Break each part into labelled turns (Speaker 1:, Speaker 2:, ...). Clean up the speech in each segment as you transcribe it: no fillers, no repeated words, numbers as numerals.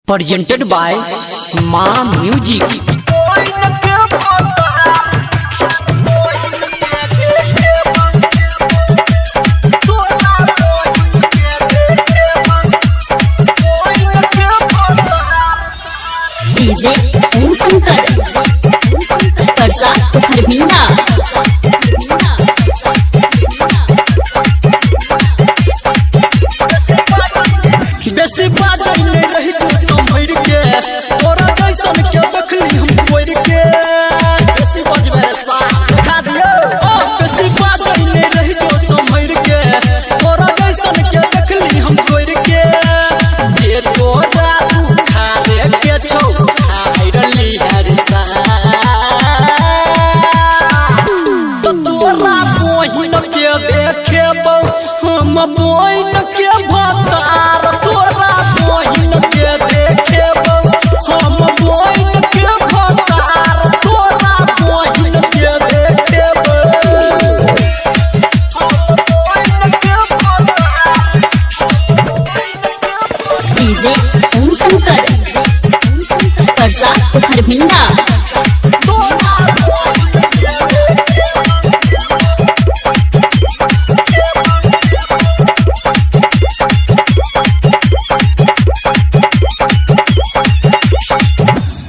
Speaker 1: presented by Ma Music।
Speaker 2: DJ Om Shankar करसा हरभिंडा
Speaker 3: बेसी बाजै नै रही तो संभर के तोरा जैसन के देखली हम कोइर के बेसी बजबे रे साथ खा दियो बेसी बाजै नै रही तो संभर के तोरा जैसन के देखली हम कोइर के जे तोरा खावे के छौ खाइ रहली हर सा तो तोरा बहिन के देखेबौ हम बहिन के भतार तोरा बहिन के देखेबौ हम बहिन के भतार तोरा बहिन के देखेबौ
Speaker 2: डीजे ओम शंकर करसा हरभिंडा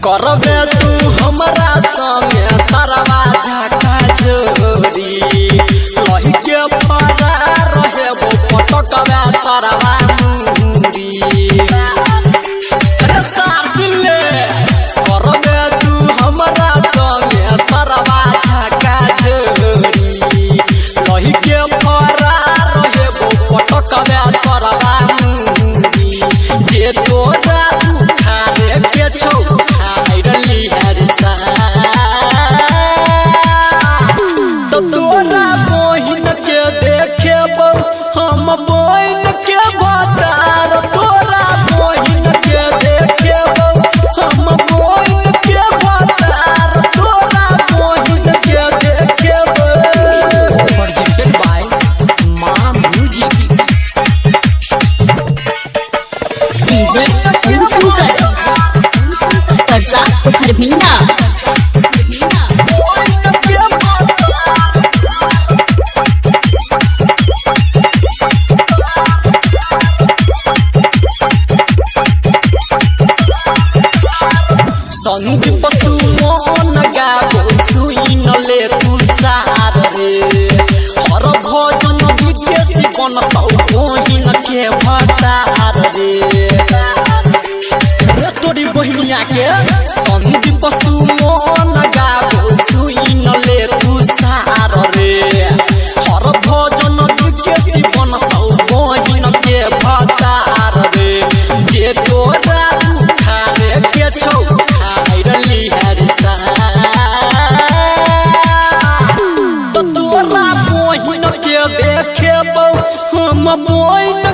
Speaker 3: करबे तू हमरा संगे सरवा झाका जोरी लही के पड़ा रहेबो पटकबे सरवा मुरी अरे सार सुन ले करबे तू हमरा संगे सरवा झाका जोरी लही के पड़ा रहेबो पटकबे सरवा मुरी जे तोरा खावे के छौ तो तोरा बहिन के देखेबौ हम बहिन के भतार तोरा बहिन के देखेबौ हम बहिन के भतार तोरा बहिन के देखेबौ
Speaker 1: presented by Ma Music।
Speaker 2: DJ Om Shankar करसा हरभिंडा
Speaker 3: संदीप सुमन गाबो सुई न ले तू सार रे हर भजन विदेशी बनतौ बहिन के भतार रे रे तोरी बहिनिया के संदीप सुमन गाबो सुई न ले तू सार रे हर भजन विदेशी बनतौ बहिन के भतार रे जे तोरा खावे के छौ तो तोरा बहिन के देखेबौ हम बहिन